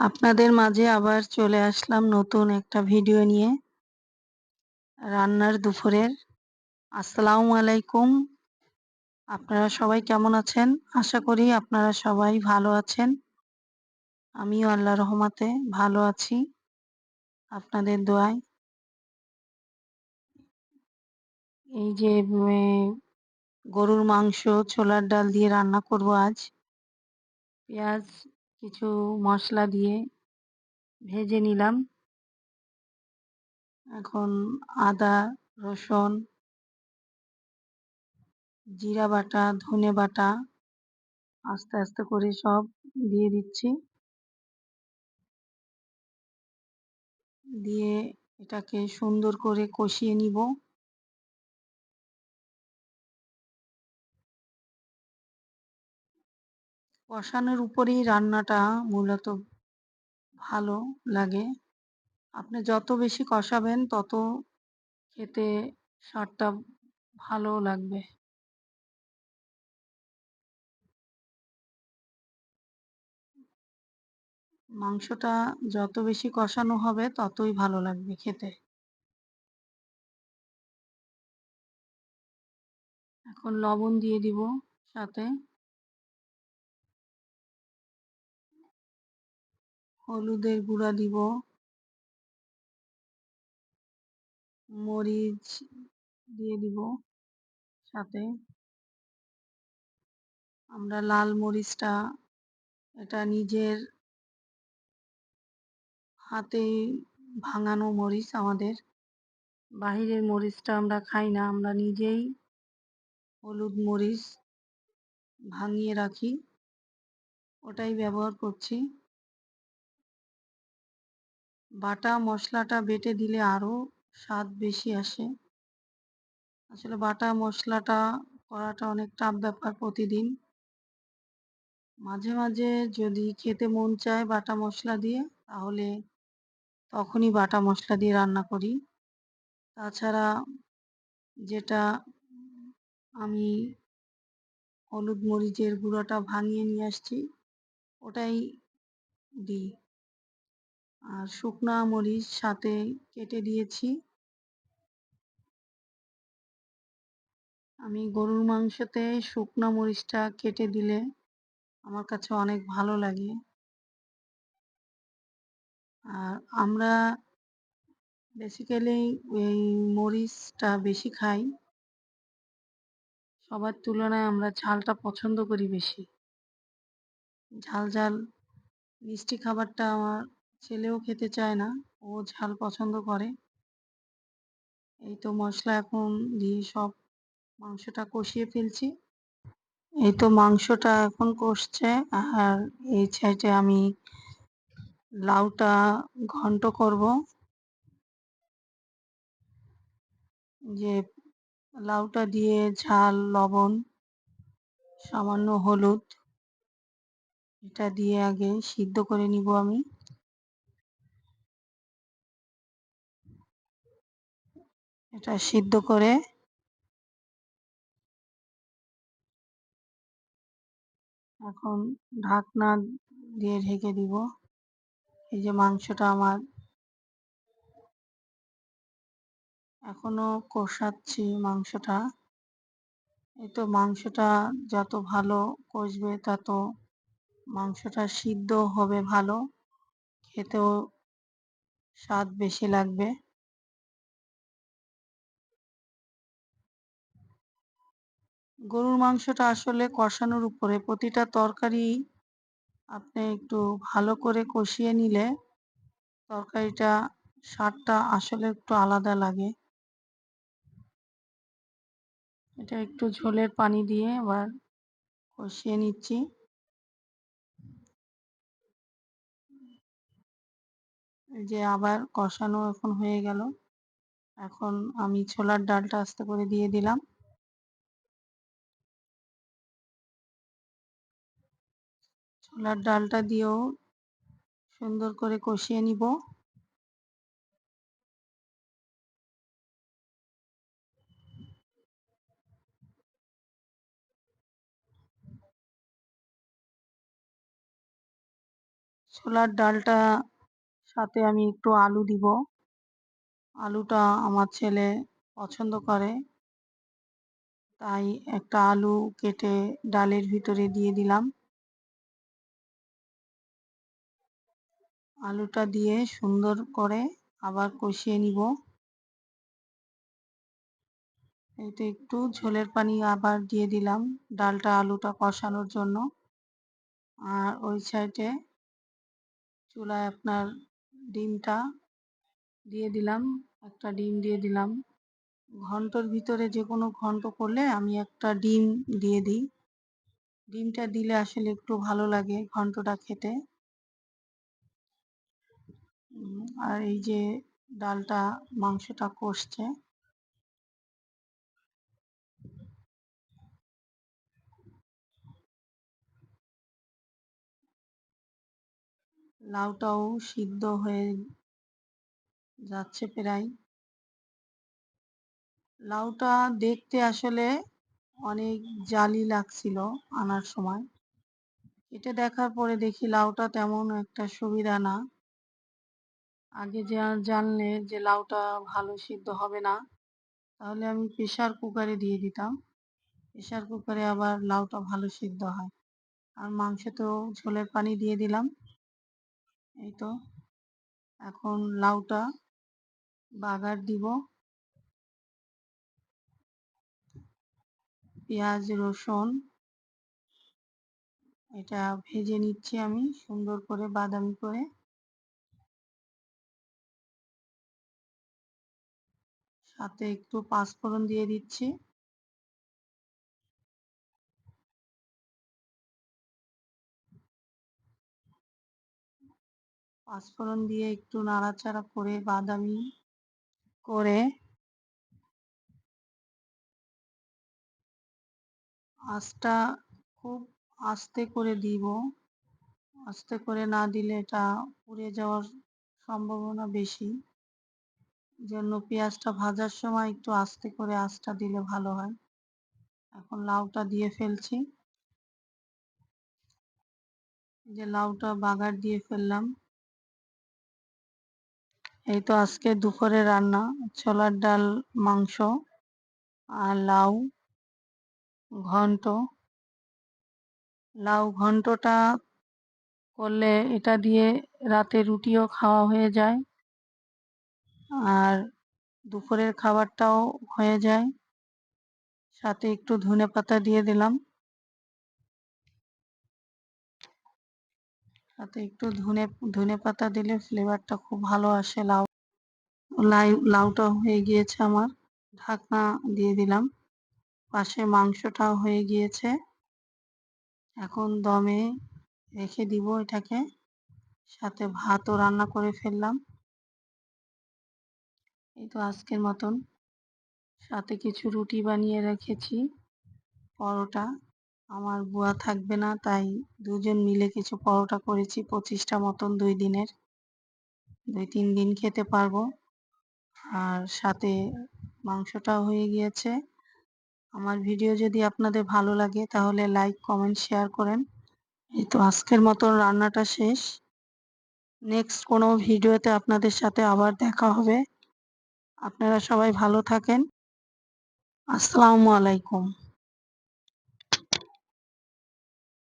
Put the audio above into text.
আপনাদের মাঝে আবার চলে আসলাম নতুন একটা ভিডিও নিয়ে রান্নার দুপুরের। আসসালামু আলাইকুম। আপনারা সবাই কেমন আছেন? আশা করি আপনারা সবাই ভালো আছেন। আমিও আল্লাহর রহমতে ভালো আছি আপনাদের দোয়ায়। এই যে গরুর মাংস ছোলার ডাল দিয়ে রান্না করব আজ। পেঁয়াজ কিছু মশলা দিয়ে ভেজে নিলাম। এখন আদা, রসুন, জিরা বাটা, ধনে বাটা আস্তে আস্তে করে সব দিয়ে দিচ্ছি। দিয়ে এটাকে সুন্দর করে কষিয়ে নিব। কষানোর উপরেই রান্নাটা মূলত ভালো লাগে। আপনি যত বেশি কষাবেন তত খেতে স্বাদটা ভালো লাগবে। মাংসটা যত বেশি কষানো হবে ততই ভালো লাগবে খেতে। এখন লবণ দিয়ে দিব, সাথে হলুদের গুঁড়া দিব, মরিচ দিয়ে দিব সাথে। আমরা লাল মরিচটা এটা নিজের হাতেই ভাঙানো মরিচ আমাদের। বাহিরের মরিচটা আমরা খাই না, আমরা নিজেই হলুদ মরিচ ভাঙিয়ে রাখি, ওটাই ব্যবহার করছি। বাটা মশলাটা বেটে দিলে আরো স্বাদ বেশি আসে। আসলে বাটা মশলাটা করাটা অনেক টাফ ব্যাপার প্রতিদিন। মাঝে মাঝে যদি খেতে মন চায় বাটা মশলা দিয়ে, তাহলে তখনই বাটা মশলা দিয়ে রান্না করি। তাছাড়া যেটা আমি হলুদ মরিচের গুঁড়োটা ভাঙিয়ে নিয়ে আসছি ওটাই দিই। আর শুকনা মরিচ সাথে কেটে দিয়েছি। আমি গরুর মাংসতে শুকনা মরিচটা কেটে দিলে আমার কাছে অনেক ভালো লাগে। আর আমরা বেসিক্যালি এই মরিচটা বেশি খাই, সবার তুলনায় আমরা ঝালটা পছন্দ করি বেশি। ঝাল ঝাল মিষ্টি খাবারটা আমার ছেলেও খেতে চায় না, ও ঝাল পছন্দ করে। এই তো মশলা এখন দিয়ে সব মাংসটা কষিয়ে ফেলছি। এই তো মাংসটা এখন কষছে। আর এই সাইডে আমি লাউটা ঘন্ট করব। যে লাউটা দিয়ে ঝাল, লবণ, সামান্য হলুদ এটা দিয়ে আগে সিদ্ধ করে নিব আমি। এটা সিদ্ধ করে এখন ঢাকনা দিয়ে ঢেকে দিব। এই যে মাংসটা আমার এখনো কষাচ্ছি মাংসটা। এই তো মাংসটা যত ভালো কষবে তত মাংসটা সিদ্ধ হবে ভালো, খেতেও স্বাদ বেশি লাগবে। গরুর মাংসটা আসলে কষানোর উপরে, প্রতিটা তরকারি আপনি একটু ভালো করে কষিয়ে নিলে তরকারিটা স্বাদটা আসলে একটু আলাদা লাগে। এটা একটু ঝোলের পানি দিয়ে আবার কষিয়ে নিচ্ছি। এই যে আবার কষানো এখন হয়ে গেল। এখন আমি ছোলার ডালটা আস্তে করে দিয়ে দিলাম। ছোলার ডালটা দিয়েও সুন্দর করে কষিয়ে নিব। ছোলার ডালটা সাথে আমি একটু আলু দিব। আলুটা আমার ছেলে পছন্দ করে, তাই একটা আলু কেটে ডালের ভিতরে দিয়ে দিলাম। আলুটা দিয়ে সুন্দর করে আবার কষিয়ে নিব। এতে একটু ঝোলের পানি আবার দিয়ে দিলাম ডালটা আলুটা কষানোর জন্য। আর ওই সাইডে চুলায় আপনার ডিমটা দিয়ে দিলাম, একটা ডিম দিয়ে দিলাম। ঘন্টর ভিতরে যে কোনো ঘন্ট করলে আমি একটা ডিম দিয়ে দিই। ডিমটা দিলে আসলে একটু ভালো লাগে ঘন্টটা খেতে। আর এই যে ডালটা মাংসটা কষছে, লাউটাও সিদ্ধ হয়ে যাচ্ছে প্রায়। লাউটা দেখতে আসলে অনেক জালি লাগছিল আনার সময়। এটা দেখার পরে দেখি লাউটা তেমন একটা সুবিধা না। আগে জানলে যে লাউটা ভালো সিদ্ধ হবে না, তাহলে আমি প্রেসার কুকারে দিয়ে দিতাম। প্রেসার কুকারে আবার লাউটা ভালো সিদ্ধ হয়। আর মাংসতেও ঝোলের পানি দিয়ে দিলাম। এই তো এখন লাউটা বাগার দিব। পেঁয়াজ রসুন এটা ভেজে নিচ্ছি আমি সুন্দর করে বাদামি করে। সাথে একটু পাঁচফোড়ন দিয়ে দিচ্ছি। পাঁচফোড়ন দিয়ে একটু নাড়াচাড়া করে বাদামি করে আঁচটা খুব আস্তে করে দিব। আস্তে করে না দিলে এটা পুড়ে যাওয়ার সম্ভাবনা বেশি। জন্য পেঁয়াজটা ভাজার সময় একটু আস্তে করে আঁচটা দিলে ভালো হয়। এখন লাউটা দিয়ে ফেলছি। যে লাউটা বাগার দিয়ে ফেললাম। এই তো আজকে দুপুরে রান্না ছোলার ডাল, মাংস আর লাউ ঘন্ট। লাউ ঘন্টটা করলে এটা দিয়ে রাতে রুটিও খাওয়া হয়ে যায়, আর দুপুরের খাবারটাও হয়ে যায়। সাথে একটু ধনেপাতা দিয়ে দিলাম। সাথে একটু ধনেপাতা দিলে ফ্লেভারটা খুব ভালো আসে। লাউটা হয়ে গিয়েছে আমার, ঢাকনা দিয়ে দিলাম। পাশে মাংসটাও হয়ে গিয়েছে, এখন দমে রেখে দিব এটাকে। সাথে ভাতও রান্না করে ফেললাম। এই তো আজকের মতন। সাথে কিছু রুটি বানিয়ে রেখেছি, পরোটা। আমার বুয়া থাকবে না, তাই দুজন মিলে কিছু পরোটা করেছি 25টা মতন, 2 দিনের, 2-3 দিন খেতে পারবো। আর সাথে মাংসটাও হয়ে গিয়েছে। আমার ভিডিও যদি আপনাদের ভালো লাগে তাহলে লাইক কমেন্ট শেয়ার করেন। এই তো আজকের মতন রান্নাটা শেষ। নেক্সট কোনো ভিডিওতে আপনাদের সাথে আবার দেখা হবে। আপনারা সবাই ভালো থাকেন। আসসালামু আলাইকুম।